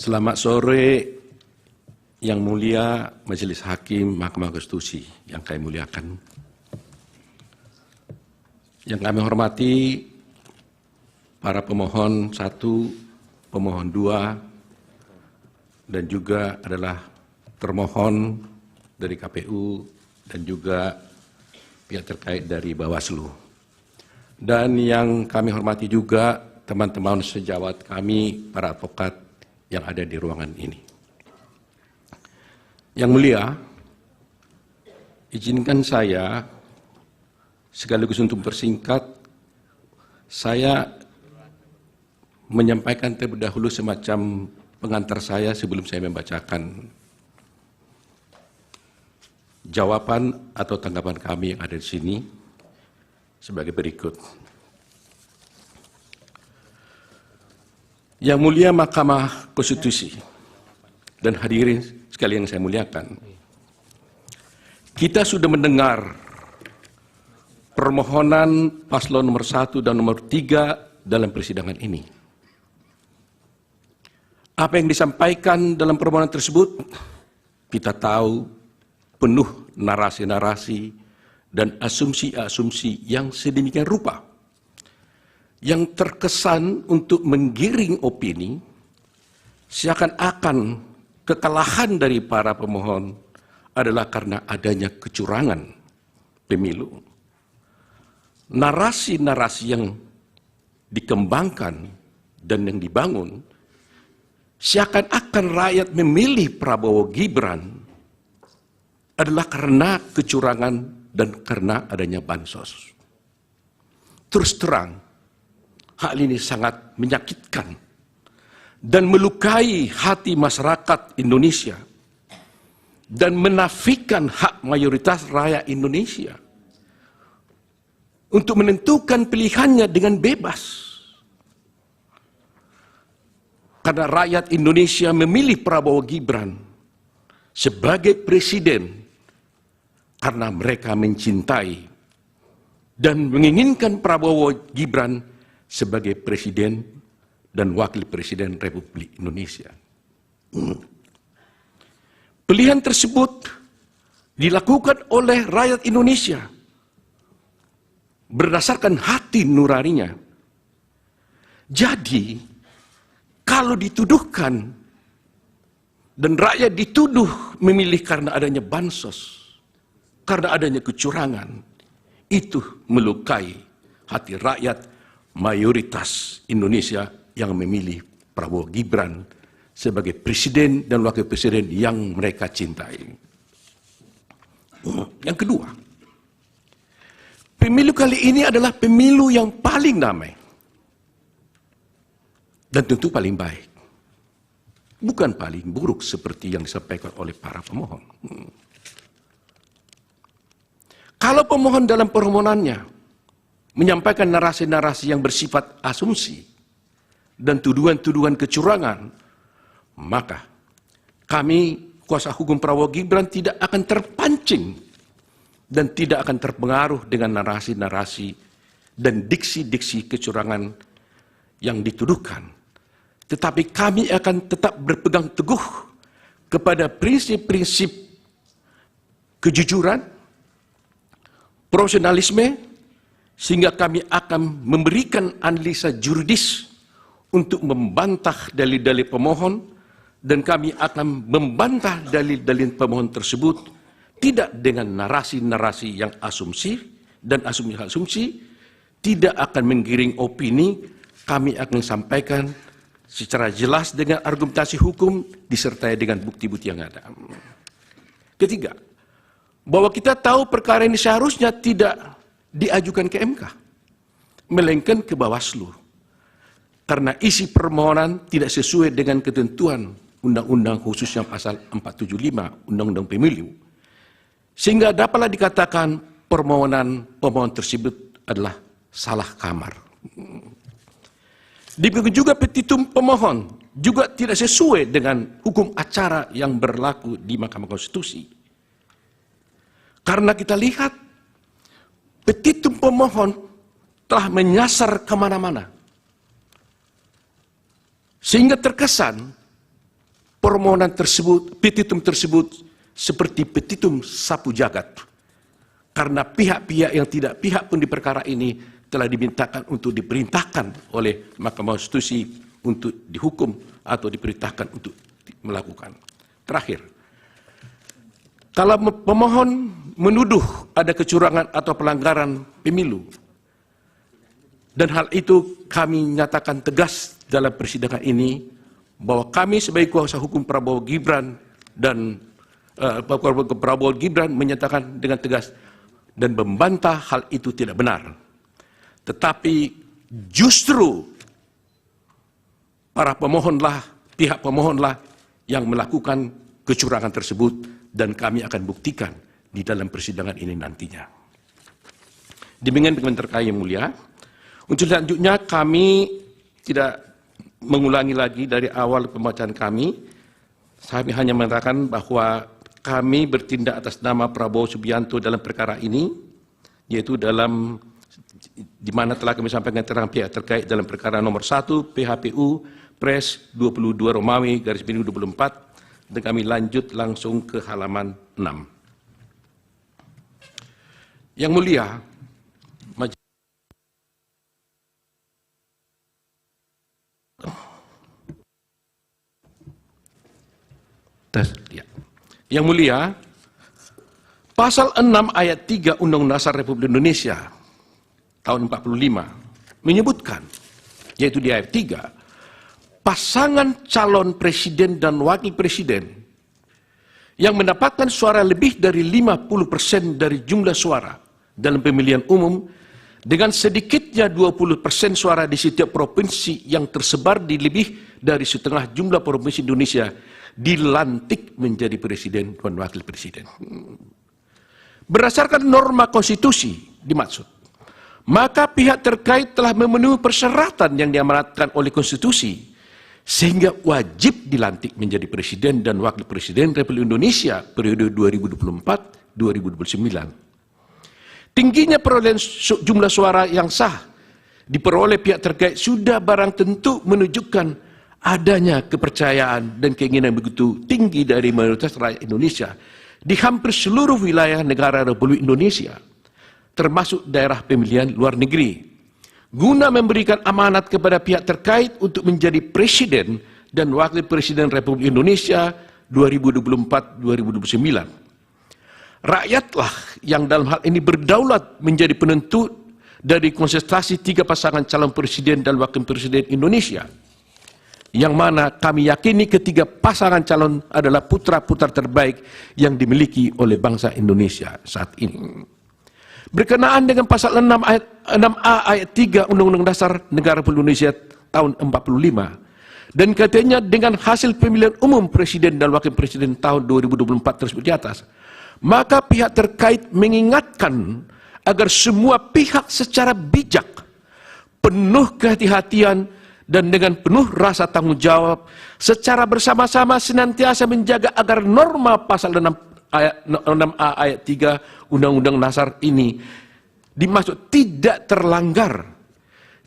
Selamat sore Yang Mulia Majelis Hakim Mahkamah Konstitusi yang kami muliakan. Yang kami hormati para pemohon 1, pemohon 2, dan juga adalah termohon dari KPU dan juga pihak terkait dari Bawaslu. Dan yang kami hormati juga teman-teman sejawat kami, para advokat yang ada di ruangan ini. Yang Mulia, izinkan saya sekaligus untuk persingkat, saya menyampaikan terlebih dahulu semacam pengantar saya sebelum saya membacakan jawaban atau tanggapan kami yang ada di sini sebagai berikut. Yang Mulia Mahkamah Konstitusi dan hadirin sekalian yang saya muliakan, kita sudah mendengar permohonan paslon nomor 1 dan nomor 3 dalam persidangan ini. Apa yang disampaikan dalam permohonan tersebut, kita tahu penuh narasi-narasi dan asumsi-asumsi yang sedemikian rupa, yang terkesan untuk menggiring opini, seakan-akan kekalahan dari para pemohon adalah karena adanya kecurangan pemilu. Narasi-narasi yang dikembangkan dan yang dibangun seakan-akan rakyat memilih Prabowo Gibran adalah karena kecurangan dan karena adanya bansos. Terus terang, hal ini sangat menyakitkan dan melukai hati masyarakat Indonesia dan menafikan hak mayoritas rakyat Indonesia untuk menentukan pilihannya dengan bebas. Karena rakyat Indonesia memilih Prabowo Gibran sebagai presiden karena mereka mencintai dan menginginkan Prabowo Gibran sebagai presiden dan wakil presiden Republik Indonesia. Pilihan tersebut dilakukan oleh rakyat Indonesia berdasarkan hati nuraninya. Jadi, kalau dituduhkan dan rakyat dituduh memilih karena adanya bansos, karena adanya kecurangan, itu melukai hati rakyat mayoritas Indonesia yang memilih Prabowo Gibran sebagai presiden dan wakil presiden yang mereka cintai. Yang kedua, pemilu kali ini adalah pemilu yang paling damai dan tentu paling baik, bukan paling buruk seperti yang disampaikan oleh para pemohon. Kalau pemohon dalam permohonannya menyampaikan narasi-narasi yang bersifat asumsi dan tuduhan-tuduhan kecurangan, maka kami, kuasa hukum Prabowo Gibran, tidak akan terpancing dan tidak akan terpengaruh dengan narasi-narasi dan diksi-diksi kecurangan yang dituduhkan. Tetapi kami akan tetap berpegang teguh kepada prinsip-prinsip kejujuran, profesionalisme, sehingga kami akan memberikan analisa juridis untuk membantah dalil-dalil pemohon, dan kami akan membantah dalil-dalil pemohon tersebut tidak dengan narasi-narasi yang asumsi dan asumsi-asumsi, tidak akan menggiring opini. Kami akan sampaikan secara jelas dengan argumentasi hukum disertai dengan bukti-bukti yang ada. Ketiga, bahwa kita tahu perkara ini seharusnya tidak diajukan ke MK, melainkan ke Bawaslu. Karena isi permohonan tidak sesuai dengan ketentuan Undang-Undang khususnya pasal 475 Undang-Undang Pemilu, sehingga dapatlah dikatakan permohonan pemohon tersebut adalah salah kamar. Demikian juga petitum pemohon juga tidak sesuai dengan hukum acara yang berlaku di Mahkamah Konstitusi. Karena kita lihat petitum pemohon telah menyasar kemana-mana, sehingga terkesan permohonan tersebut, petitum tersebut seperti petitum sapu jagat. Karena pihak-pihak yang tidak pihak pun di perkara ini telah dimintakan untuk diperintahkan oleh Mahkamah Konstitusi untuk dihukum atau diperintahkan untuk melakukan. Terakhir, kalau pemohon menuduh ada kecurangan atau pelanggaran pemilu, dan hal itu kami nyatakan tegas dalam persidangan ini, bahwa kami sebagai kuasa hukum Prabowo Gibran dan Prabowo Gibran menyatakan dengan tegas dan membantah hal itu tidak benar. Tetapi justru para pemohonlah, pihak pemohonlah yang melakukan kecurangan tersebut, dan kami akan buktikan di dalam persidangan ini nantinya. Demikian terkait yang mulia. Untuk selanjutnya kami tidak mengulangi lagi dari awal pembacaan kami. Kami hanya mengatakan bahwa kami bertindak atas nama Prabowo Subianto dalam perkara ini, yaitu dalam di mana telah kami sampaikan keterangan pihak terkait dalam perkara nomor 1 PHPU Pres 22 Romawi / 24, dan kami lanjut langsung ke halaman 6. Yang mulia, Yang mulia, pasal 6 ayat 3 Undang-Undang Dasar Republik Indonesia tahun 45 menyebutkan, yaitu di ayat 3, pasangan calon presiden dan wakil presiden yang mendapatkan suara lebih dari 50% dari jumlah suara dalam pemilihan umum dengan sedikitnya 20% suara di setiap provinsi yang tersebar di lebih dari setengah jumlah provinsi Indonesia dilantik menjadi presiden dan wakil presiden. Berdasarkan norma konstitusi dimaksud, maka pihak terkait telah memenuhi persyaratan yang diamanatkan oleh konstitusi sehingga wajib dilantik menjadi presiden dan wakil presiden Republik Indonesia periode 2024-2029. Tingginya perolehan jumlah suara yang sah diperoleh pihak terkait sudah barang tentu menunjukkan adanya kepercayaan dan keinginan begitu tinggi dari mayoritas rakyat Indonesia di hampir seluruh wilayah negara Republik Indonesia, termasuk daerah pemilihan luar negeri, guna memberikan amanat kepada pihak terkait untuk menjadi presiden dan wakil presiden Republik Indonesia 2024-2029. Rakyatlah yang dalam hal ini berdaulat menjadi penentu dari konsentrasi 3 pasangan calon presiden dan wakil presiden Indonesia, yang mana kami yakini ketiga pasangan calon adalah putra-putra terbaik yang dimiliki oleh bangsa Indonesia saat ini. Berkenaan dengan pasal 6A ayat 3 Undang-Undang Dasar Negara Republik Indonesia tahun 45, dan katanya dengan hasil pemilihan umum presiden dan wakil presiden tahun 2024 tersebut di atas, maka pihak terkait mengingatkan agar semua pihak secara bijak, penuh kehati-hatian, dan dengan penuh rasa tanggung jawab secara bersama-sama senantiasa menjaga agar norma pasal 6A ayat 3 Undang-Undang Dasar ini dimaksud tidak terlanggar.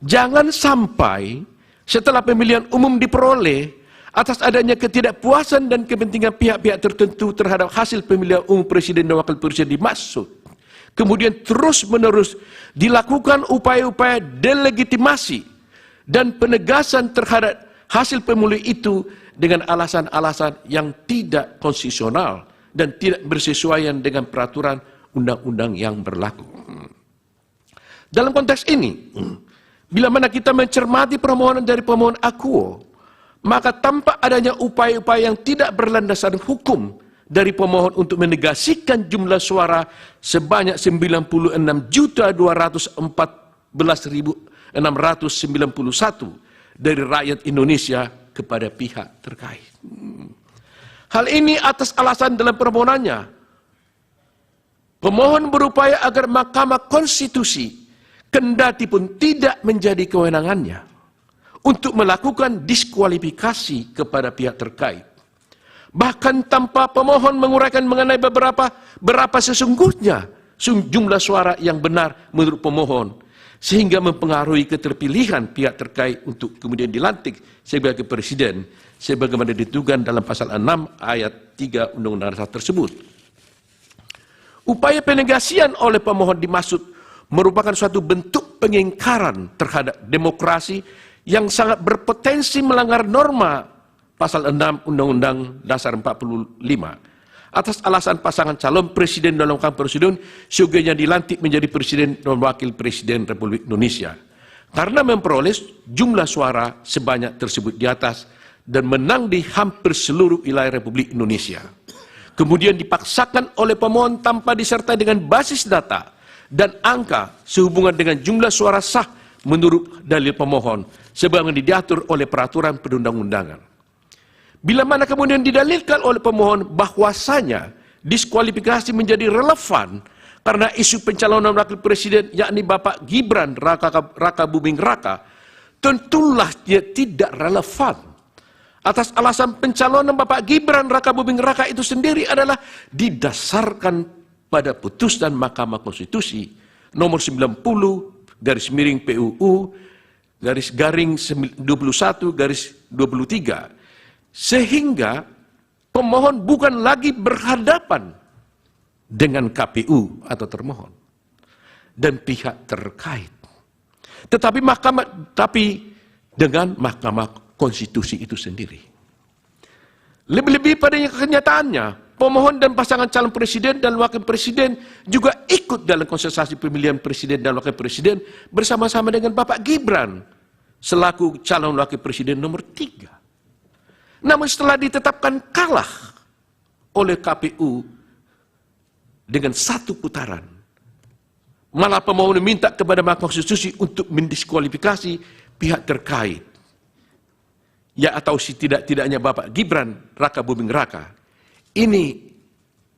Jangan sampai setelah pemilihan umum diperoleh atas adanya ketidakpuasan dan kepentingan pihak-pihak tertentu terhadap hasil pemilihan umum presiden dan wakil presiden dimaksud, kemudian terus-menerus dilakukan upaya-upaya delegitimasi dan penegasan terhadap hasil pemilu itu dengan alasan-alasan yang tidak konstitusional dan tidak bersesuaian dengan peraturan undang-undang yang berlaku. Dalam konteks ini, bila mana kita mencermati permohonan dari pemohon akuo, maka tampak adanya upaya-upaya yang tidak berlandaskan hukum dari pemohon untuk menegasikan jumlah suara sebanyak 96.214.691 dari rakyat Indonesia kepada pihak terkait. Hal ini atas alasan dalam permohonannya, pemohon berupaya agar Mahkamah Konstitusi kendati pun tidak menjadi kewenangannya untuk melakukan diskualifikasi kepada pihak terkait. Bahkan tanpa pemohon menguraikan mengenai berapa sesungguhnya jumlah suara yang benar menurut pemohon, sehingga mempengaruhi keterpilihan pihak terkait untuk kemudian dilantik sebagai presiden sebagaimana ditentukan dalam pasal 6 ayat 3 Undang-Undang Dasar tersebut. Upaya penegasian oleh pemohon dimaksud merupakan suatu bentuk pengingkaran terhadap demokrasi yang sangat berpotensi melanggar norma pasal 6 Undang-Undang Dasar 45 atas alasan pasangan calon presiden dan wakil presiden sugihnya dilantik menjadi presiden dan wakil presiden Republik Indonesia karena memperoleh jumlah suara sebanyak tersebut di atas dan menang di hampir seluruh wilayah Republik Indonesia. Kemudian dipaksakan oleh pemohon tanpa disertai dengan basis data dan angka sehubungan dengan jumlah suara sah menurut dalil pemohon sebagaimana diatur oleh peraturan perundang-undangan. Bila mana kemudian didalilkan oleh pemohon bahwasanya diskualifikasi menjadi relevan karena isu pencalonan wakil presiden yakni Bapak Gibran Raka Buming Raka, tentulah dia tidak relevan. Atas alasan pencalonan Bapak Gibran Raka Buming Raka itu sendiri adalah didasarkan pada putusan Mahkamah Konstitusi nomor 90 garis miring PUU garis garing 21 garis 23. Sehingga pemohon bukan lagi berhadapan dengan KPU atau termohon dan pihak terkait. Tetapi dengan Mahkamah Konstitusi itu sendiri. Lebih-lebih pada kenyataannya, pemohon dan pasangan calon presiden dan wakil presiden juga ikut dalam kontestasi pemilihan presiden dan wakil presiden bersama-sama dengan Bapak Gibran selaku calon wakil presiden nomor 3. Namun setelah ditetapkan kalah oleh KPU dengan satu putaran, malah pemohon meminta kepada Mahkamah Konstitusi untuk mendiskualifikasi pihak terkait. Ya atau tidak-tidaknya Bapak Gibran Raka Buming Raka. Ini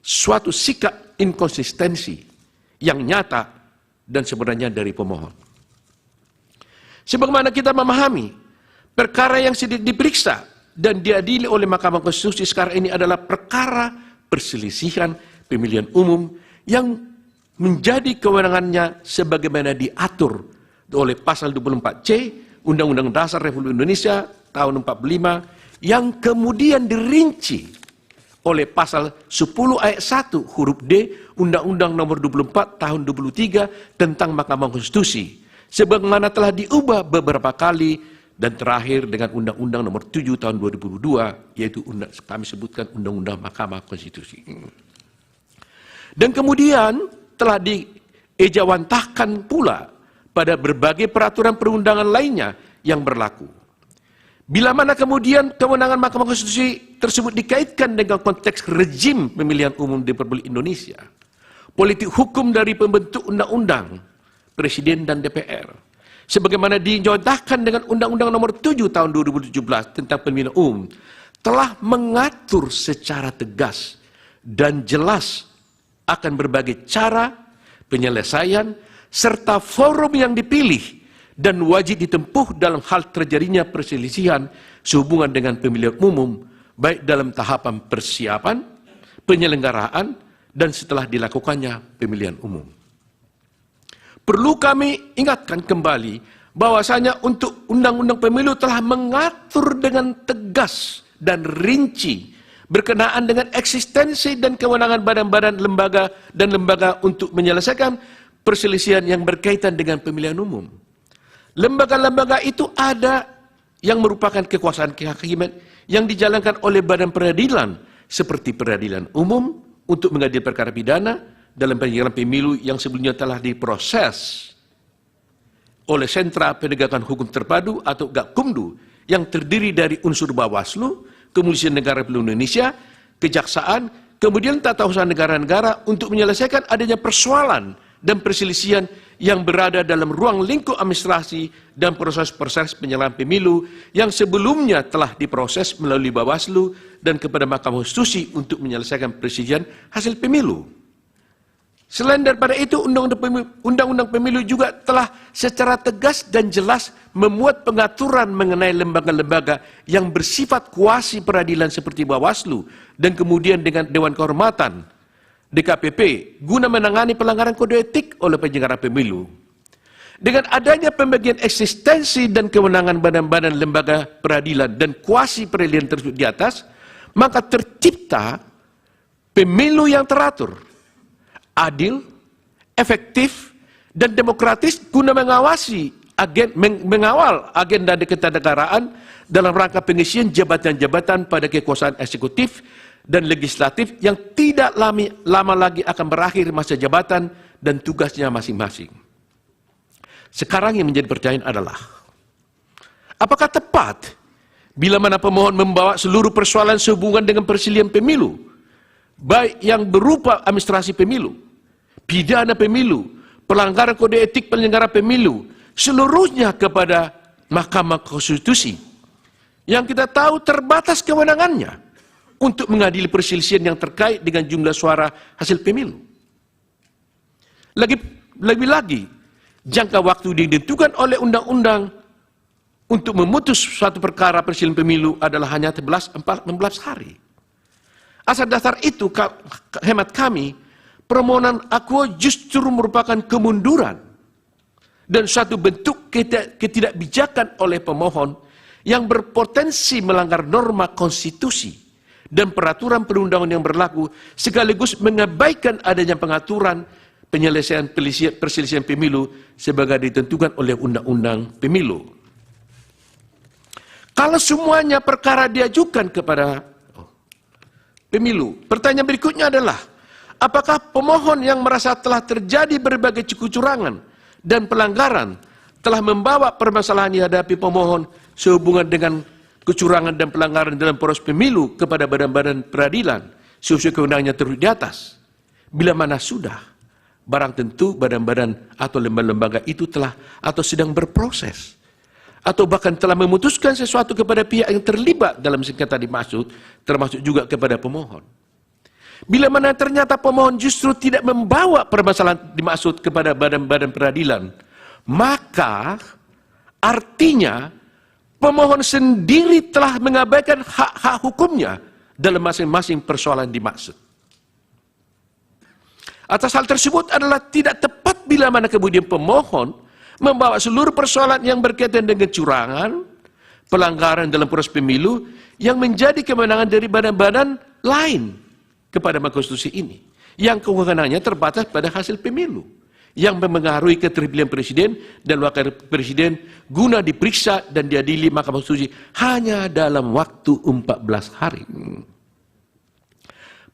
suatu sikap inkonsistensi yang nyata dan sebenarnya dari pemohon. Sebagaimana kita memahami, perkara yang sedang diperiksa dan diadili oleh Mahkamah Konstitusi sekarang ini adalah perkara perselisihan pemilihan umum yang menjadi kewenangannya sebagaimana diatur oleh pasal 24C Undang-Undang Dasar Republik Indonesia tahun 45 yang kemudian dirinci oleh pasal 10 ayat 1 huruf D Undang-Undang nomor 24 tahun 23 tentang Mahkamah Konstitusi sebagaimana telah diubah beberapa kali dan terakhir dengan Undang-Undang nomor 7 tahun 2002, yaitu kami sebutkan Undang-Undang Mahkamah Konstitusi. Dan kemudian telah diejawantahkan pula pada berbagai peraturan perundangan lainnya yang berlaku. Bila mana kemudian kewenangan Mahkamah Konstitusi tersebut dikaitkan dengan konteks rejim pemilihan umum di Republik Indonesia, politik hukum dari pembentuk undang-undang, Presiden dan DPR, sebagaimana dinyatakan dengan Undang-Undang nomor 7 tahun 2017 tentang pemilihan umum, telah mengatur secara tegas dan jelas akan berbagai cara, penyelesaian, serta forum yang dipilih dan wajib ditempuh dalam hal terjadinya perselisihan sehubungan dengan pemilihan umum, baik dalam tahapan persiapan, penyelenggaraan, dan setelah dilakukannya pemilihan umum. Perlu kami ingatkan kembali bahwasanya untuk Undang-Undang Pemilu telah mengatur dengan tegas dan rinci berkenaan dengan eksistensi dan kewenangan badan-badan lembaga dan lembaga untuk menyelesaikan perselisihan yang berkaitan dengan pemilihan umum. Lembaga-lembaga itu ada yang merupakan kekuasaan kehakiman yang dijalankan oleh badan peradilan seperti peradilan umum untuk mengadili perkara pidana dalam penyelenggaraan pemilu yang sebelumnya telah diproses oleh Sentra Penegakan Hukum Terpadu atau Gakumdu yang terdiri dari unsur Bawaslu, Kepolisian Negara Republik Indonesia, Kejaksaan, kemudian tata usaha negara-negara untuk menyelesaikan adanya persoalan dan perselisihan yang berada dalam ruang lingkup administrasi dan proses-proses penyelenggaraan pemilu yang sebelumnya telah diproses melalui Bawaslu dan kepada Mahkamah Konstitusi untuk menyelesaikan perselisihan hasil pemilu. Selain daripada itu, Undang-Undang Pemilu juga telah secara tegas dan jelas memuat pengaturan mengenai lembaga-lembaga yang bersifat kuasi peradilan seperti Bawaslu dan kemudian dengan Dewan Kehormatan DKPP guna menangani pelanggaran kode etik oleh penyelenggara pemilu. Dengan adanya pembagian eksistensi dan kewenangan badan-badan lembaga peradilan dan kuasi peradilan tersebut di atas, maka tercipta pemilu yang teratur, adil, efektif, dan demokratis guna mengawal agenda ketatanegaraan dalam rangka pengisian jabatan-jabatan pada kekuasaan eksekutif dan legislatif yang tidak lama lagi akan berakhir masa jabatan dan tugasnya masing-masing. Sekarang yang menjadi pertanyaan adalah, apakah tepat bila mana pemohon membawa seluruh persoalan sehubungan dengan persilihan pemilu, baik yang berupa administrasi pemilu, pidana pemilu, pelanggaran kode etik penyelenggara pemilu, seluruhnya kepada Mahkamah Konstitusi, yang kita tahu terbatas kewenangannya untuk mengadili perselisihan yang terkait dengan jumlah suara hasil pemilu. Lebih-lagi, jangka waktu yang ditentukan oleh undang-undang untuk memutus suatu perkara perselisihan pemilu adalah hanya 16 hari. Asal dasar itu, hemat kami, permohonan akuo justru merupakan kemunduran dan suatu bentuk ketidakbijakan oleh pemohon yang berpotensi melanggar norma konstitusi dan peraturan perundangan yang berlaku, sekaligus mengabaikan adanya pengaturan penyelesaian perselisihan pemilu sebagai ditentukan oleh undang-undang pemilu. Kalau semuanya perkara diajukan kepada pemilu, pertanyaan berikutnya adalah, apakah pemohon yang merasa telah terjadi berbagai kecurangan dan pelanggaran telah membawa permasalahan yang dihadapi pemohon sehubungan dengan kecurangan dan pelanggaran dalam proses pemilu kepada badan-badan peradilan sesuai kewenangannya terus di atas? Bila mana sudah, barang tentu badan-badan atau lembaga-lembaga itu telah atau sedang berproses, atau bahkan telah memutuskan sesuatu kepada pihak yang terlibat dalam sengketa dimaksud, termasuk juga kepada pemohon. Bila mana ternyata pemohon justru tidak membawa permasalahan dimaksud kepada badan-badan peradilan, maka artinya pemohon sendiri telah mengabaikan hak-hak hukumnya dalam masing-masing persoalan dimaksud. Atas hal tersebut adalah tidak tepat bila mana kemudian pemohon membawa seluruh persoalan yang berkaitan dengan kecurangan, pelanggaran dalam proses pemilu yang menjadi kewenangan dari badan-badan lain kepada Mahkamah Konstitusi ini, yang kewenangannya terbatas pada hasil pemilu, yang mempengaruhi keterpilihan presiden dan wakil presiden guna diperiksa dan diadili Mahkamah Konstitusi hanya dalam waktu 14 hari.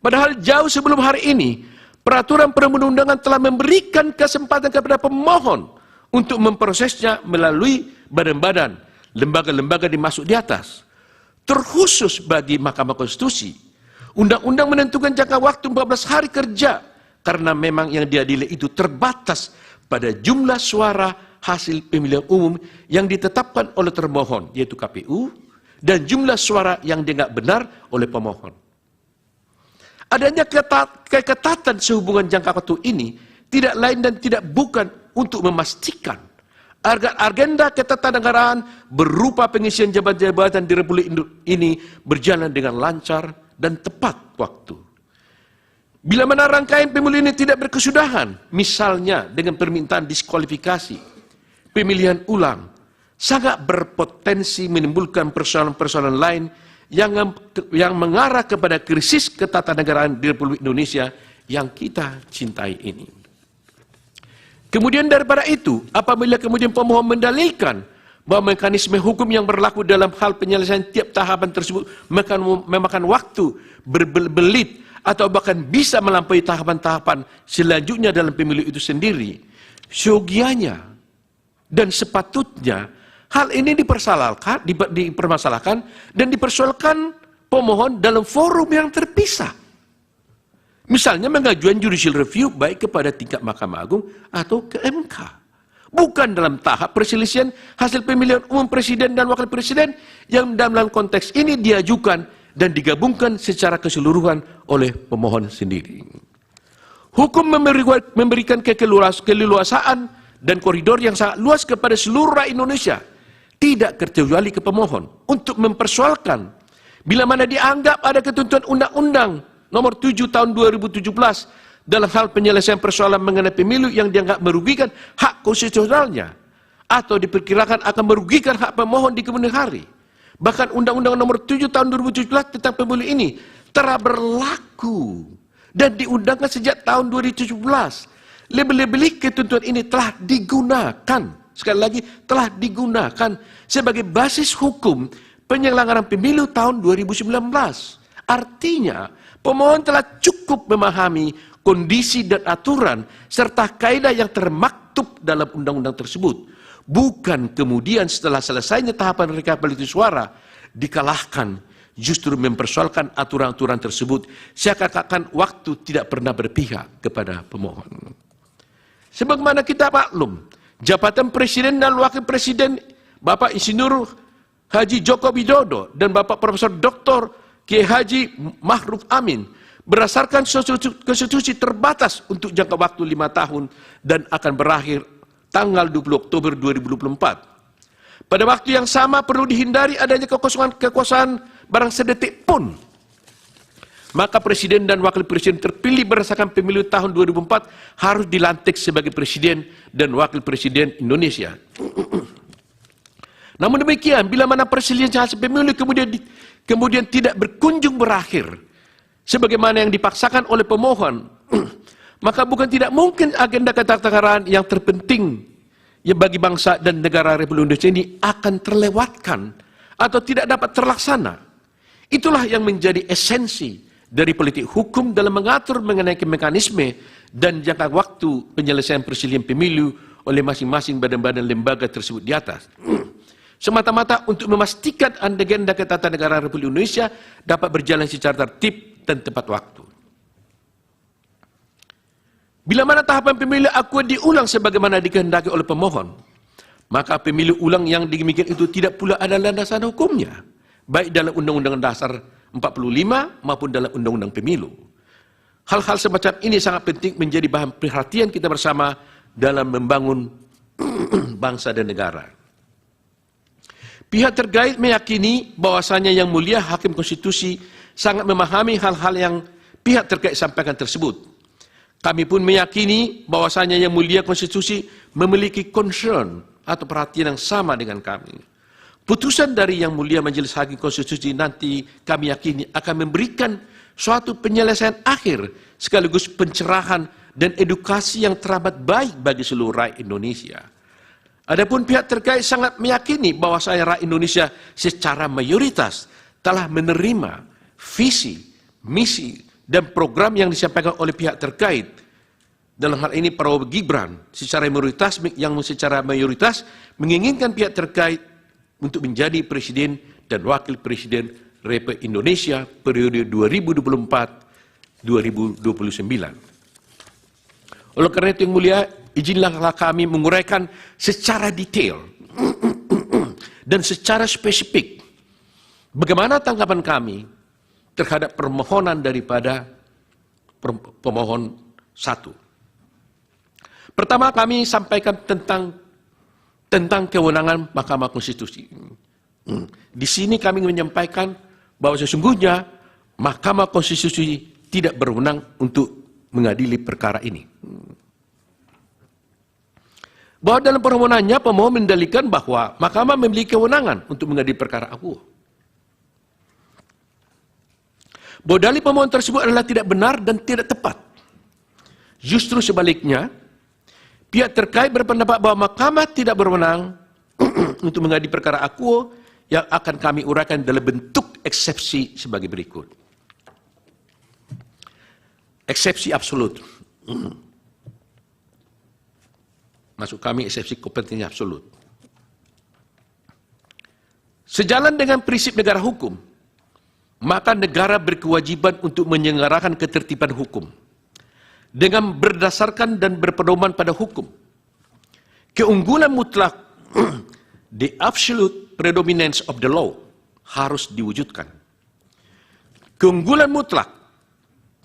Padahal jauh sebelum hari ini, peraturan perundang-undangan telah memberikan kesempatan kepada pemohon untuk memprosesnya melalui badan-badan, lembaga-lembaga dimaksud di atas. Terkhusus bagi Mahkamah Konstitusi, undang-undang menentukan jangka waktu 14 hari kerja karena memang yang diadili itu terbatas pada jumlah suara hasil pemilihan umum yang ditetapkan oleh termohon, yaitu KPU, dan jumlah suara yang dianggap benar oleh pemohon. Adanya keketatan sehubungan jangka waktu ini tidak lain dan tidak bukan untuk memastikan agar agenda ketatanegaraan berupa pengisian jabatan-jabatan di Republik ini berjalan dengan lancar dan tepat waktu. Bila mana rangkaian pemilu ini tidak berkesudahan, misalnya dengan permintaan diskualifikasi, pemilihan ulang, sangat berpotensi menimbulkan persoalan-persoalan lain yang mengarah kepada krisis ketatanegaraan di Republik Indonesia yang kita cintai ini. Kemudian daripada itu, apabila kemudian pemohon mendalilkan bahwa mekanisme hukum yang berlaku dalam hal penyelesaian tiap tahapan tersebut memakan waktu berbelit atau bahkan bisa melampaui tahapan-tahapan selanjutnya dalam pemilu itu sendiri, seyogianya dan sepatutnya hal ini dipermasalahkan dan dipersoalkan pemohon dalam forum yang terpisah. Misalnya mengajukan judicial review baik kepada tingkat Mahkamah Agung atau ke MK. Bukan dalam tahap perselisihan hasil pemilihan umum presiden dan wakil presiden yang dalam konteks ini diajukan dan digabungkan secara keseluruhan oleh pemohon sendiri. Hukum memberikan keleluasaan dan koridor yang sangat luas kepada seluruh rakyat Indonesia, tidak terkecuali ke pemohon, untuk mempersoalkan bila mana dianggap ada ketentuan Undang-Undang Nomor 7 Tahun 2017 dalam hal penyelesaian persoalan mengenai pemilu yang dianggap merugikan hak konstitusionalnya atau diperkirakan akan merugikan hak pemohon di kemudian hari. Bahkan Undang-Undang Nomor 7 Tahun 2017 tentang pemilu ini telah berlaku dan diundangkan sejak tahun 2017. Lebih-lebih ketentuan ini telah digunakan, sekali lagi telah digunakan sebagai basis hukum penyelenggaraan pemilu tahun 2019. Artinya, pemohon telah cukup memahami kondisi dan aturan serta kaidah yang termaktub dalam undang-undang tersebut. Bukan kemudian setelah selesainya tahapan rekapitulasi suara dikalahkan, justru mempersoalkan aturan-aturan tersebut seakan-akan waktu tidak pernah berpihak kepada pemohon. Sebagaimana kita maklum, jabatan Presiden dan Wakil Presiden Bapak Insinyur Haji Joko Widodo dan Bapak Profesor Dr. Kiai Haji Ma'ruf Amin berdasarkan konstitusi terbatas untuk jangka waktu 5 tahun dan akan berakhir tanggal 20 Oktober 2024. Pada waktu yang sama perlu dihindari adanya kekosongan barang sedetik pun. Maka Presiden dan Wakil Presiden terpilih berdasarkan pemilu tahun 2004 harus dilantik sebagai Presiden dan Wakil Presiden Indonesia. Namun demikian, bila mana perselisihan hasil pemilu kemudian tidak berkunjung berakhir, sebagaimana yang dipaksakan oleh pemohon, maka bukan tidak mungkin agenda ketatanegaraan yang terpenting yang bagi bangsa dan negara Republik Indonesia ini akan terlewatkan atau tidak dapat terlaksana. Itulah yang menjadi esensi dari politik hukum dalam mengatur mengenai mekanisme dan jangka waktu penyelesaian perselisihan pemilu oleh masing-masing badan-badan lembaga tersebut di atas. Semata-mata untuk memastikan agenda ketatanegaraan Republik Indonesia dapat berjalan secara tertib dan tepat waktu. Bila mana tahapan pemilu akuo diulang sebagaimana dikehendaki oleh pemohon, maka pemilu ulang yang demikian itu tidak pula ada landasan hukumnya, baik dalam Undang-Undang Dasar 45 maupun dalam Undang-Undang Pemilu. Hal-hal semacam ini sangat penting menjadi bahan perhatian kita bersama dalam membangun bangsa dan negara. Pihak terkait meyakini bahwasanya Yang Mulia Hakim Konstitusi sangat memahami hal-hal yang pihak terkait sampaikan tersebut. Kami pun meyakini bahwasanya Yang Mulia Konstitusi memiliki concern atau perhatian yang sama dengan kami. Putusan dari Yang Mulia Majelis Hakim Konstitusi nanti kami yakini akan memberikan suatu penyelesaian akhir sekaligus pencerahan dan edukasi yang teramat baik bagi seluruh rakyat Indonesia. Adapun pihak terkait sangat meyakini bahwasanya rakyat Indonesia secara mayoritas telah menerima visi, misi, dan program yang disampaikan oleh pihak terkait. Dalam hal ini Prabowo Gibran secara mayoritas menginginkan pihak terkait untuk menjadi Presiden dan Wakil Presiden Republik Indonesia periode 2024-2029. Oleh karena itu Yang Mulia, izinlah kami menguraikan secara detail dan secara spesifik bagaimana tanggapan kami terhadap permohonan daripada pemohon 1. Pertama, kami sampaikan tentang kewenangan Mahkamah Konstitusi. Di sini kami menyampaikan bahwa sesungguhnya Mahkamah Konstitusi tidak berwenang untuk mengadili perkara ini. Bahwa dalam permohonannya pemohon mendalilkan bahwa Mahkamah memiliki kewenangan untuk mengadili perkara akuo. Bahwa dalil pemohon tersebut adalah tidak benar dan tidak tepat. Justru sebaliknya, pihak terkait berpendapat bahwa Mahkamah tidak berwenang untuk mengadili perkara akuo yang akan kami uraikan dalam bentuk eksepsi sebagai berikut. Eksepsi absolut. Maksud kami eksepsi kompetensi absolut. Sejalan dengan prinsip negara hukum, maka negara berkewajiban untuk menyelenggarakan ketertiban hukum dengan berdasarkan dan berpedoman pada hukum. Keunggulan mutlak, the absolute predominance of the law, harus diwujudkan. Keunggulan mutlak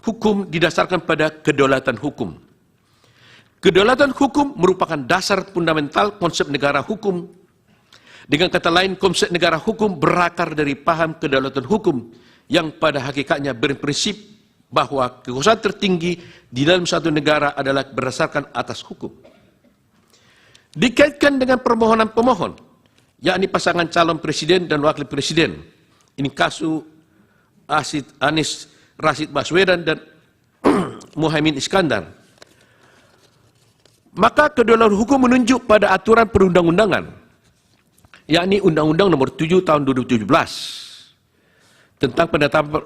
hukum didasarkan pada kedaulatan hukum. Kedaulatan hukum merupakan dasar fundamental konsep negara hukum. Dengan kata lain, konsep negara hukum berakar dari paham kedaulatan hukum yang pada hakikatnya berprinsip bahwa kekuasaan tertinggi di dalam suatu negara adalah berdasarkan atas hukum. Dikaitkan dengan permohonan pemohon, yakni pasangan calon presiden dan wakil presiden. Ini kasus Anies Rashid Baswedan dan Muhaimin Iskandar. Maka kedaulatan hukum menunjuk pada aturan perundang-undangan, yakni Undang-Undang Nomor 7 Tahun 2017 tentang penetapan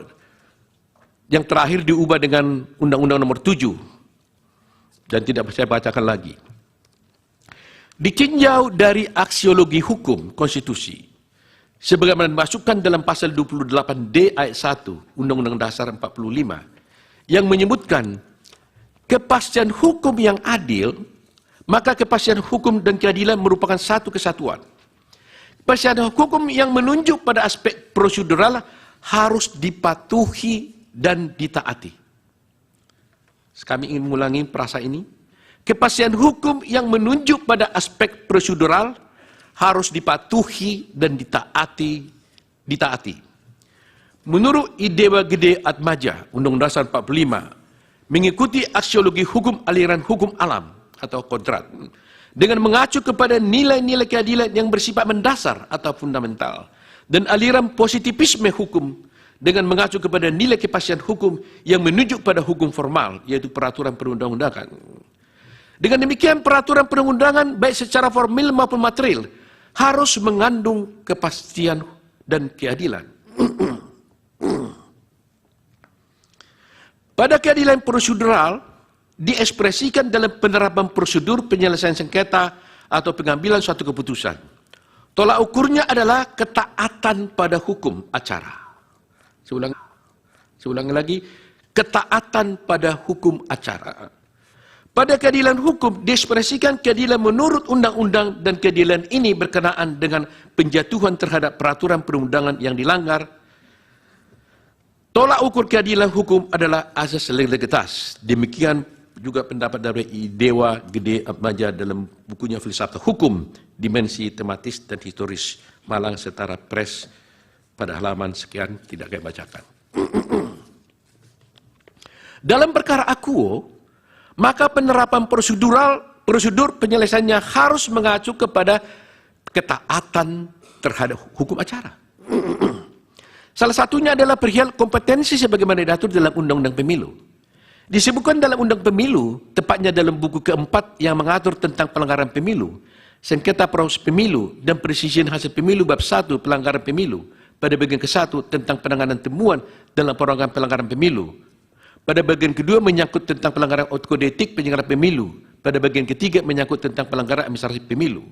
yang terakhir diubah dengan Undang-Undang Nomor 7 dan tidak saya bacakan lagi. Ditinjau dari aksiologi hukum konstitusi, sebagaimana dimasukkan dalam pasal 28D ayat 1 Undang-Undang Dasar 45 yang menyebutkan kepastian hukum yang adil, maka kepastian hukum dan keadilan merupakan satu kesatuan. Kepastian hukum yang menunjuk pada aspek prosedural harus dipatuhi dan ditaati. Kami ingin mengulangi frasa ini. Kepastian hukum yang menunjuk pada aspek prosedural harus dipatuhi dan ditaati. Menurut Idewa Gede Atmaja, Undang-Undang Dasar 45, mengikuti aksiologi hukum aliran hukum alam atau kodrat, dengan mengacu kepada nilai-nilai keadilan yang bersifat mendasar atau fundamental, dan aliran positivisme hukum dengan mengacu kepada nilai kepastian hukum yang menunjuk pada hukum formal, yaitu peraturan perundang-undangan. Dengan demikian, peraturan perundang-undangan baik secara formil maupun material harus mengandung kepastian dan keadilan. Pada keadilan prosedural diekspresikan dalam penerapan prosedur penyelesaian sengketa atau pengambilan suatu keputusan. Tolak ukurnya adalah ketaatan pada hukum acara. Saya ulangi lagi, ketaatan pada hukum acara. Pada keadilan hukum diekspresikan keadilan menurut undang-undang dan keadilan ini berkenaan dengan penjatuhan terhadap peraturan perundangan yang dilanggar. Tolak ukur keadilan hukum adalah asas legalitas. Demikian juga pendapat dari Idewa Gede Atmaja dalam bukunya Filsafat Hukum, Dimensi Tematis dan Historis, Malang Setara Press, pada halaman sekian, tidak saya bacakan. Dalam perkara akuo, maka penerapan prosedur penyelesaiannya harus mengacu kepada ketaatan terhadap hukum acara. Salah satunya adalah perihal kompetensi sebagaimana diatur dalam Undang-Undang Pemilu. Disebutkan dalam Undang Pemilu, tepatnya dalam buku keempat yang mengatur tentang pelanggaran pemilu, sengketa proses pemilu, dan persisian hasil pemilu bab 1 pelanggaran pemilu, pada bagian ke-1 tentang penanganan temuan dalam pelanggaran pemilu. Pada bagian kedua menyangkut tentang pelanggaran kode etik penyelenggara pemilu. Pada bagian ketiga menyangkut tentang pelanggaran administrasi pemilu.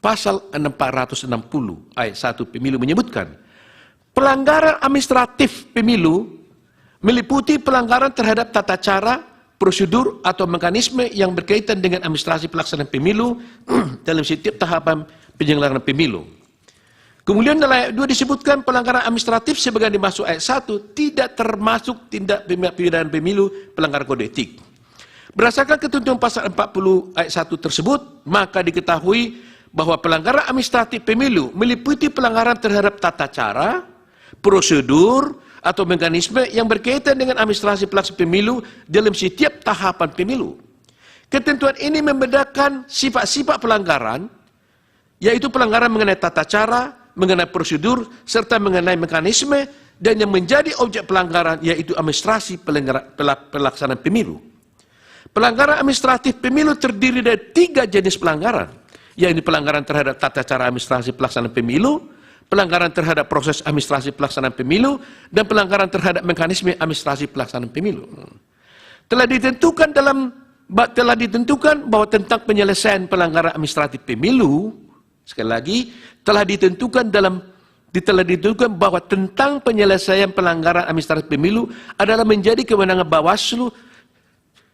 Pasal 460 ayat 1 pemilu menyebutkan, pelanggaran administratif pemilu meliputi pelanggaran terhadap tata cara, prosedur, atau mekanisme yang berkaitan dengan administrasi pelaksanaan pemilu dalam setiap tahapan penyelenggaraan pemilu. Kemudian dalam ayat 2 disebutkan pelanggaran administratif sebagai dimaksud ayat 1 tidak termasuk tindak pidana pemilu pelanggaran kode etik. Berdasarkan ketentuan pasal 40 ayat 1 tersebut, maka diketahui bahwa pelanggaran administratif pemilu meliputi pelanggaran terhadap tata cara, prosedur, atau mekanisme yang berkaitan dengan administrasi pelaksanaan pemilu dalam setiap tahapan pemilu. Ketentuan ini membedakan sifat-sifat pelanggaran, yaitu pelanggaran mengenai tata cara, mengenai prosedur, serta mengenai mekanisme, dan yang menjadi objek pelanggaran yaitu administrasi pelaksanaan pemilu. Pelanggaran administratif pemilu terdiri dari 3 jenis pelanggaran, yaitu pelanggaran terhadap tata cara administrasi pelaksanaan pemilu, pelanggaran terhadap proses administrasi pelaksanaan pemilu, dan pelanggaran terhadap mekanisme administrasi pelaksanaan pemilu. Telah ditentukan bahwa tentang penyelesaian pelanggaran administratif pemilu, sekali lagi, telah ditentukan bahwa tentang penyelesaian pelanggaran administratif pemilu adalah menjadi kewenangan Bawaslu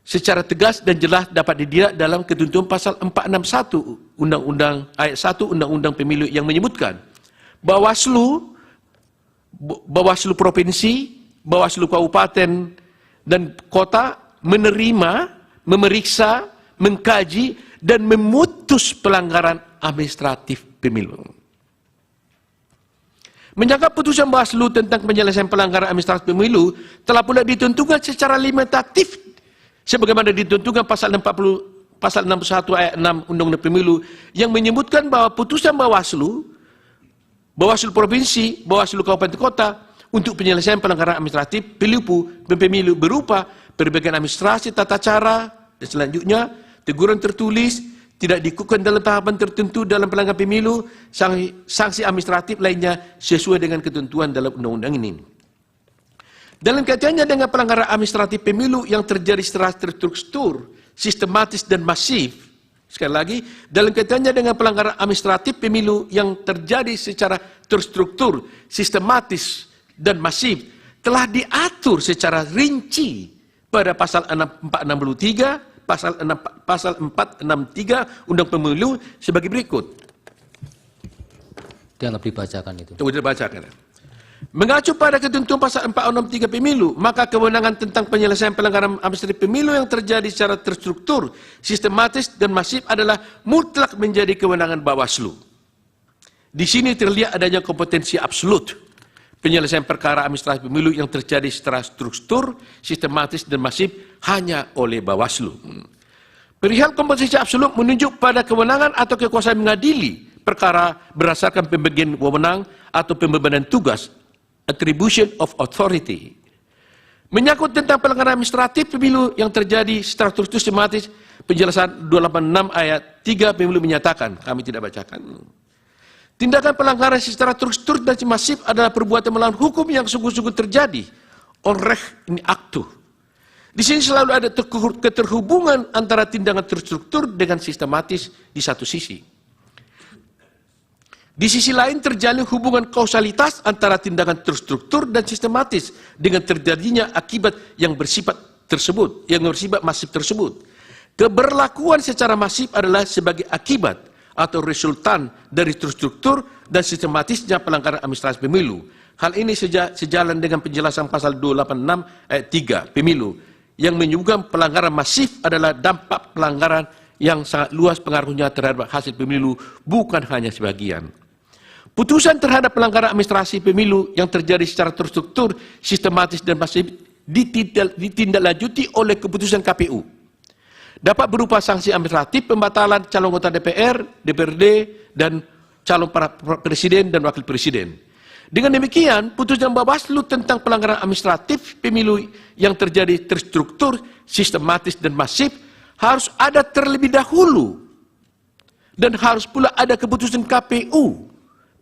secara tegas dan jelas dapat dilihat dalam ketentuan pasal 461 Undang-Undang ayat 1 Undang-Undang Pemilu yang menyebutkan Bawaslu provinsi, Bawaslu kabupaten dan kota menerima, memeriksa, mengkaji dan memutus pelanggaran administratif pemilu. Menyangka putusan Bawaslu tentang penyelesaian pelanggaran administratif pemilu telah pula ditentukan secara limitatif sebagaimana ditentukan pasal 61 ayat 6 Undang-Undang Pemilu yang menyebutkan bahwa putusan Bawaslu Provinsi, Bawaslu Kabupaten Kota untuk penyelesaian pelanggaran administratif pemilu berupa perbaikan administrasi tata cara dan selanjutnya teguran tertulis tidak diikutkan dalam tahapan tertentu dalam pelanggaran pemilu, sanksi administratif lainnya sesuai dengan ketentuan dalam undang-undang ini. Dalam kaitannya dengan pelanggaran administratif pemilu yang terjadi secara terstruktur, sistematis dan masif, sekali lagi, dalam kaitannya dengan pelanggaran administratif pemilu yang terjadi secara terstruktur, sistematis dan masif, telah diatur secara rinci pada pasal 463, pasal 463 Undang Pemilu sebagai berikut. Dianggap dibacakan itu. Coba dibacakan. Mengacu pada ketentuan pasal 463 Pemilu, maka kewenangan tentang penyelesaian pelanggaran administratif pemilu yang terjadi secara terstruktur, sistematis dan masif adalah mutlak menjadi kewenangan Bawaslu. Di sini terlihat adanya kompetensi absolut penyelesaian perkara administratif pemilu yang terjadi secara struktur, sistematis dan masif hanya oleh Bawaslu. Perihal kompetensi absolut menunjuk pada kewenangan atau kekuasaan mengadili perkara berdasarkan pembagian wewenang atau pembebanan tugas, attribution of authority. Menyangkut tentang pelanggaran administratif pemilu yang terjadi secara struktur sistematis, penjelasan 286 ayat 3 Pemilu menyatakan, kami tidak bacakan. Tindakan pelanggaran secara terstruktur dan masif adalah perbuatan melawan hukum yang sungguh-sungguh terjadi. Onrecht in actu. Di sini selalu ada keterhubungan antara tindakan terstruktur dengan sistematis di satu sisi. Di sisi lain terjalin hubungan kausalitas antara tindakan terstruktur dan sistematis dengan terjadinya akibat yang bersifat masif tersebut. Keberlakuan secara masif adalah sebagai akibat atau resultan dari terstruktur dan sistematisnya pelanggaran administrasi pemilu. Hal ini sejalan dengan penjelasan pasal 286 ayat 3 Pemilu yang menyebutkan pelanggaran masif adalah dampak pelanggaran yang sangat luas pengaruhnya terhadap hasil pemilu, bukan hanya sebagian. Putusan terhadap pelanggaran administrasi pemilu yang terjadi secara terstruktur, sistematis dan masif ditindaklanjuti oleh keputusan KPU. Dapat berupa sanksi administratif, pembatalan calon anggota DPR, DPRD, dan calon para presiden dan wakil presiden. Dengan demikian, putusan Bawaslu tentang pelanggaran administratif pemilu yang terjadi terstruktur, sistematis, dan masif harus ada terlebih dahulu. Dan harus pula ada keputusan KPU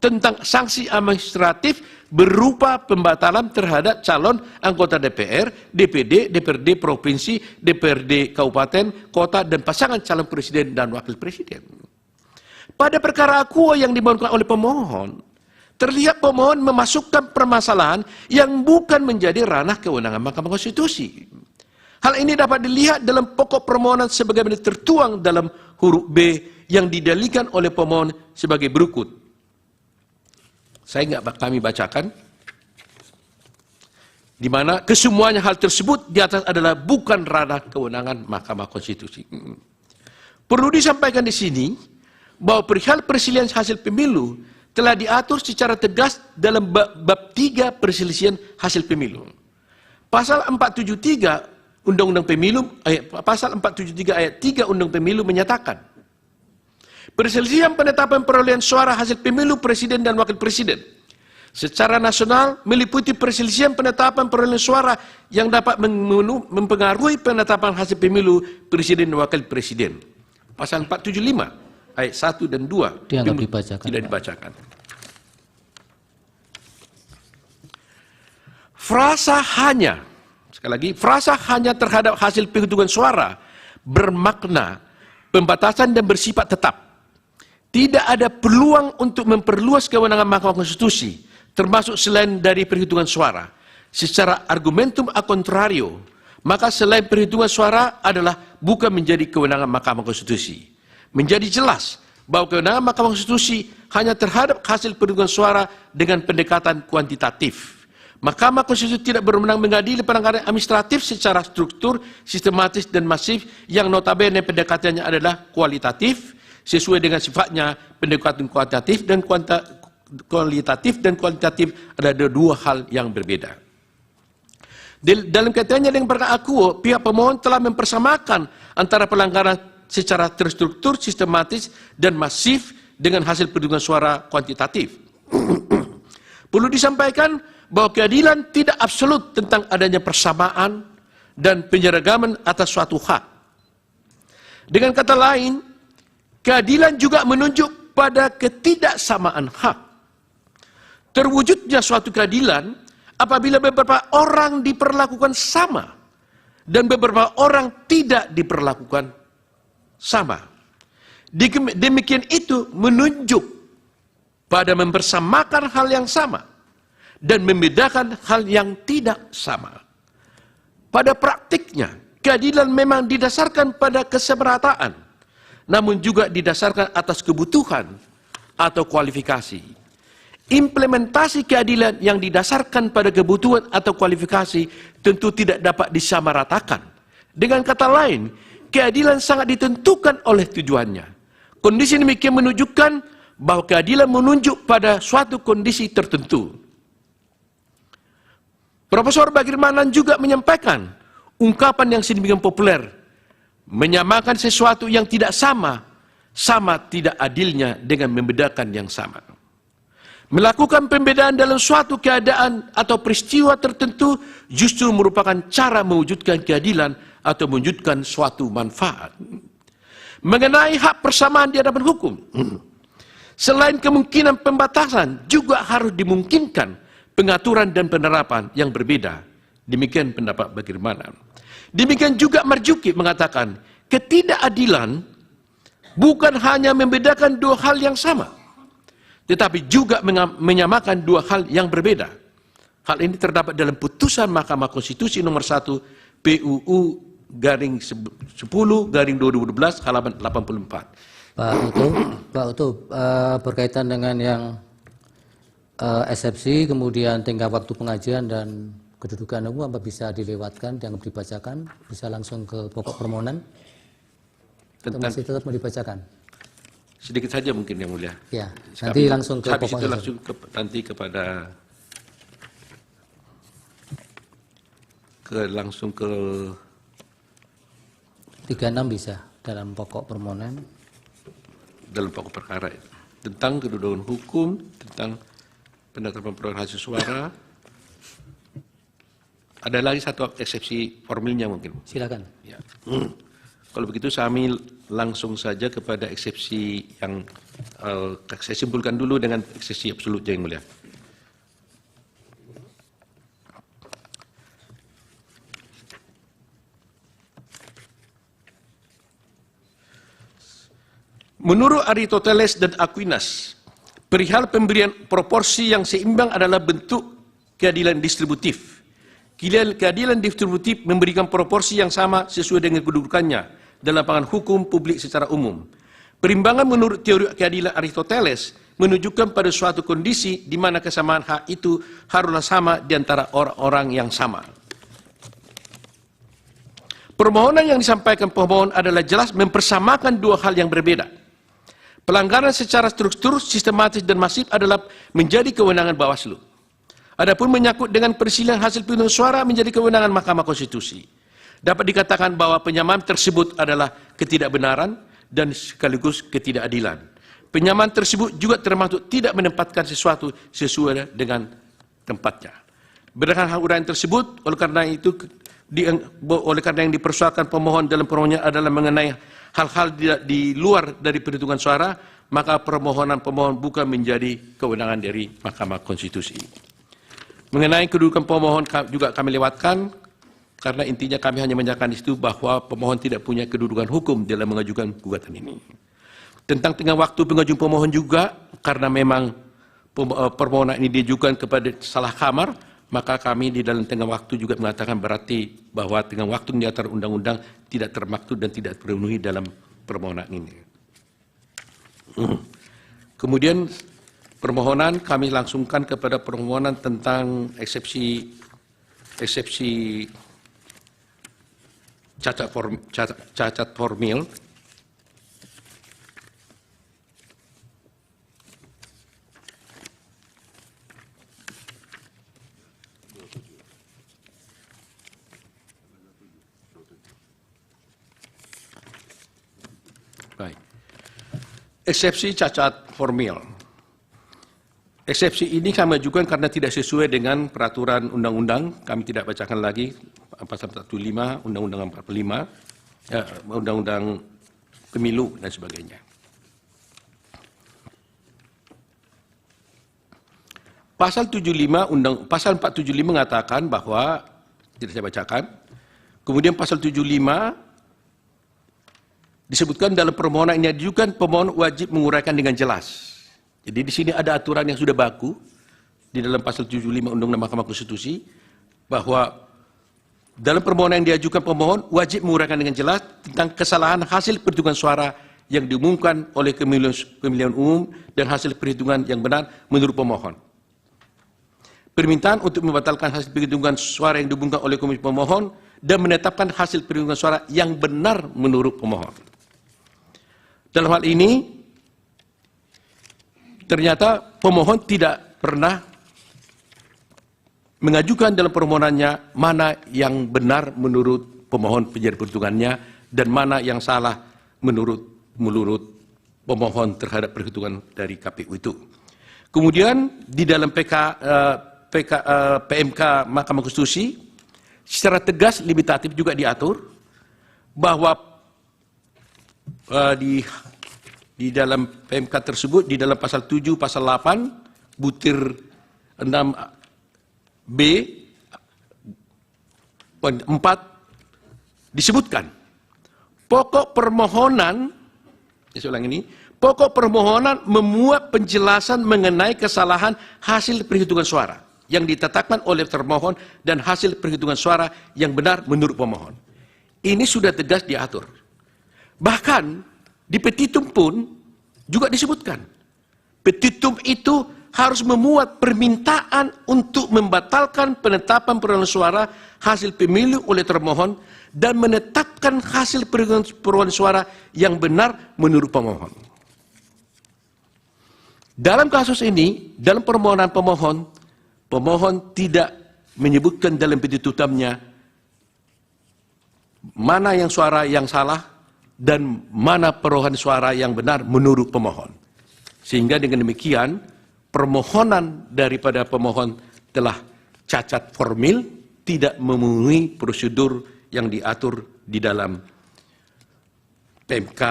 tentang sanksi administratif berupa pembatalan terhadap calon anggota DPR, DPD, DPRD Provinsi, DPRD Kabupaten, Kota, dan pasangan calon presiden dan wakil presiden. Pada perkara akuo yang dimohonkan oleh pemohon, terlihat pemohon memasukkan permasalahan yang bukan menjadi ranah kewenangan Mahkamah Konstitusi. Hal ini dapat dilihat dalam pokok permohonan sebagaimana tertuang dalam huruf B yang didalilkan oleh pemohon sebagai berikut. Kami bacakan, di mana kesemuanya hal tersebut di atas adalah bukan ranah kewenangan Mahkamah Konstitusi. Perlu disampaikan di sini bahwa perihal perselisihan hasil pemilu telah diatur secara tegas dalam bab 3 perselisihan hasil pemilu. Pasal 473 Undang-Undang Pemilu, pasal 473 ayat 3 Undang-Undang Pemilu menyatakan perselisihan penetapan perolehan suara hasil pemilu presiden dan wakil presiden secara nasional meliputi perselisihan penetapan perolehan suara yang dapat mempengaruhi penetapan hasil pemilu presiden dan wakil presiden. Pasal 475 ayat 1 dan 2 dianggap dibacakan. Tidak dibacakan. Frasa hanya, sekali lagi, frasa hanya terhadap hasil penghitungan suara bermakna pembatasan dan bersifat tetap. Tidak ada peluang untuk memperluas kewenangan Mahkamah Konstitusi, termasuk selain dari perhitungan suara. Secara argumentum a contrario, maka selain perhitungan suara adalah bukan menjadi kewenangan Mahkamah Konstitusi. Menjadi jelas bahwa kewenangan Mahkamah Konstitusi hanya terhadap hasil perhitungan suara dengan pendekatan kuantitatif. Mahkamah Konstitusi tidak berwenang mengadili pelanggaran administratif secara struktur, sistematis, dan masif yang notabene pendekatannya adalah kualitatif, sesuai dengan sifatnya pendekatan kuantitatif kualitatif dan kuantitatif adalah dua hal yang berbeda. Dalam kaitannya dengan perkara akuo, pihak pemohon telah mempersamakan antara pelanggaran secara terstruktur, sistematis, dan masif dengan hasil perhitungan suara kuantitatif. Perlu disampaikan bahwa keadilan tidak absolut tentang adanya persamaan dan penyeragaman atas suatu hak. Dengan kata lain, keadilan juga menunjuk pada ketidaksamaan hak. Terwujudnya suatu keadilan apabila beberapa orang diperlakukan sama dan beberapa orang tidak diperlakukan sama. Demikian itu menunjuk pada mempersamakan hal yang sama dan membedakan hal yang tidak sama. Pada praktiknya, keadilan memang didasarkan pada kesemerataan, namun juga didasarkan atas kebutuhan atau kualifikasi. Implementasi keadilan yang didasarkan pada kebutuhan atau kualifikasi tentu tidak dapat disamaratakan. Dengan kata lain, keadilan sangat ditentukan oleh tujuannya. Kondisi demikian menunjukkan bahwa keadilan menunjuk pada suatu kondisi tertentu. Profesor Bagirmanan juga menyampaikan ungkapan yang sedemikian populer, menyamakan sesuatu yang tidak sama, sama tidak adilnya dengan membedakan yang sama. Melakukan pembedaan dalam suatu keadaan atau peristiwa tertentu justru merupakan cara mewujudkan keadilan atau mewujudkan suatu manfaat. Mengenai hak persamaan di hadapan hukum, selain kemungkinan pembatasan, juga harus dimungkinkan pengaturan dan penerapan yang berbeda. Demikian pendapat Bagirmanan. Demikian juga Marzuki mengatakan, ketidakadilan bukan hanya membedakan dua hal yang sama, tetapi juga menyamakan dua hal yang berbeda. Hal ini terdapat dalam putusan Mahkamah Konstitusi nomor 1 PUU garing 10/2012 halaman 84. Pak Utuh, berkaitan dengan yang eksepsi, kemudian tingkat waktu pengajuan dan kedudukan hukum, apa bisa dilewatkan, dianggap dibacakan, bisa langsung ke pokok permohonan? Atau masih tetap mau dibacakan? Sedikit saja mungkin yang mulia. Ya, nanti langsung ke habis itu pokok. langsung nanti langsung ke 36 bisa dalam pokok permohonan. Dalam pokok perkara itu. Tentang kedudukan hukum, tentang penetapan perolehan hasil suara. Ada lagi satu eksepsi formilnya mungkin. Silakan. Ya. Kalau begitu kami langsung saja kepada eksepsi yang saya simpulkan dulu dengan eksepsi absolut yang mulia. Menurut Aristoteles dan Aquinas, perihal pemberian proporsi yang seimbang adalah bentuk keadilan distributif. Keadilan distributif memberikan proporsi yang sama sesuai dengan kedudukannya dalam pandangan hukum publik secara umum. Perimbangan menurut teori keadilan Aristoteles menunjukkan pada suatu kondisi di mana kesamaan hak itu haruslah sama di antara orang-orang yang sama. Permohonan yang disampaikan pemohon adalah jelas mempersamakan dua hal yang berbeda. Pelanggaran secara struktur, sistematis, dan masif adalah menjadi kewenangan Bawaslu. Adapun menyangkut dengan perselisihan hasil penghitungan suara menjadi kewenangan Mahkamah Konstitusi. Dapat dikatakan bahwa penyamaan tersebut adalah ketidakbenaran dan sekaligus ketidakadilan. Penyamaan tersebut juga termasuk tidak menempatkan sesuatu sesuai dengan tempatnya. Berdasarkan hal uraian tersebut, oleh karena yang dipersoalkan pemohon dalam permohonannya adalah mengenai hal-hal di luar dari perhitungan suara, maka permohonan pemohon bukan menjadi kewenangan dari Mahkamah Konstitusi. Mengenai kedudukan pemohon juga kami lewatkan, karena intinya kami hanya menyatakan di situ bahwa pemohon tidak punya kedudukan hukum dalam mengajukan gugatan ini. Tentang tengah waktu pengajuan pemohon juga, karena memang permohonan ini diajukan kepada salah kamar, maka kami di dalam tengah waktu juga mengatakan berarti bahwa tengah waktu yang diatur undang-undang tidak termaktub dan tidak terpenuhi dalam permohonan ini. Kemudian permohonan kami langsungkan kepada permohonan tentang eksepsi cacat formil. Baik. Eksepsi cacat formil. Eksepsi ini kami ajukan karena tidak sesuai dengan peraturan undang-undang. Kami tidak bacakan lagi pasal 45, Undang-Undang 45, Undang-Undang Pemilu dan sebagainya. Pasal 75 pasal 475 mengatakan bahwa tidak saya bacakan. Kemudian pasal 75 disebutkan dalam permohonan yang diajukan pemohon wajib menguraikan dengan jelas. Jadi di sini ada aturan yang sudah baku di dalam pasal 75 Undang-Undang Mahkamah Konstitusi bahwa dalam permohonan yang diajukan pemohon wajib menguraikan dengan jelas tentang kesalahan hasil perhitungan suara yang diumumkan oleh pemilihan umum dan hasil perhitungan yang benar menurut pemohon. Permintaan untuk membatalkan hasil perhitungan suara yang diumumkan oleh komisi pemohon dan menetapkan hasil perhitungan suara yang benar menurut pemohon. Dalam hal ini, ternyata pemohon tidak pernah mengajukan dalam permohonannya mana yang benar menurut pemohon penjara perhitungannya dan mana yang salah menurut pemohon terhadap perhitungan dari KPU itu. Kemudian di dalam PMK Mahkamah Konstitusi secara tegas limitatif juga diatur bahwa di dalam PMK tersebut di dalam pasal 7 pasal 8 butir 6B poin 4 disebutkan pokok permohonan pokok permohonan memuat penjelasan mengenai kesalahan hasil perhitungan suara yang ditetapkan oleh termohon dan hasil perhitungan suara yang benar menurut pemohon. Ini sudah tegas diatur. Bahkan di petitum pun juga disebutkan. Petitum itu harus memuat permintaan untuk membatalkan penetapan perolehan suara hasil pemilu oleh termohon dan menetapkan hasil perolehan suara yang benar menurut pemohon. Dalam kasus ini, dalam permohonan pemohon tidak menyebutkan dalam petitumnya mana yang suara yang salah dan mana perolehan suara yang benar menurut pemohon. Sehingga dengan demikian, permohonan daripada pemohon telah cacat formil, tidak memenuhi prosedur yang diatur di dalam PMK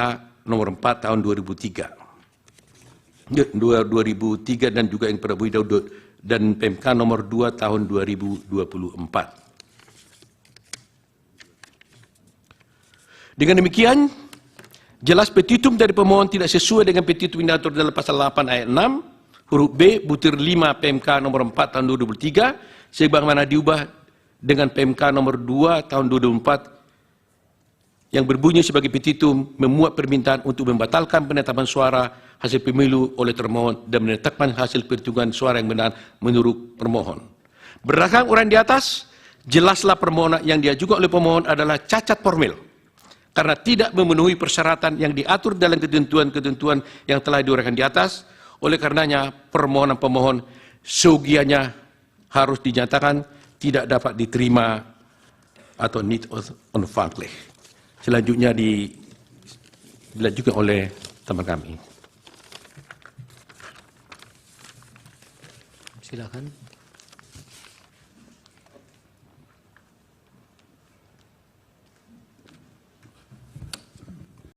nomor 4 tahun 2003 dan juga yang pada dan PMK nomor 2 tahun 2024. Dengan demikian, jelas petitum dari pemohon tidak sesuai dengan petitum yang diatur dalam pasal 8 ayat 6, huruf B, butir 5 PMK nomor 4 tahun 2023, sebagaimana diubah dengan PMK nomor 2 tahun 2024, yang berbunyi sebagai petitum memuat permintaan untuk membatalkan penetapan suara hasil pemilu oleh termohon dan menetapkan hasil perhitungan suara yang benar menurut permohon. Berdasarkan uraian di atas, jelaslah permohonan yang diajukan oleh pemohon adalah cacat formil karena tidak memenuhi persyaratan yang diatur dalam ketentuan-ketentuan yang telah diuraikan di atas. Oleh karenanya, permohonan pemohon seyogianya harus dinyatakan tidak dapat diterima atau need on fact. Selanjutnya dilanjutkan oleh teman kami. Silakan.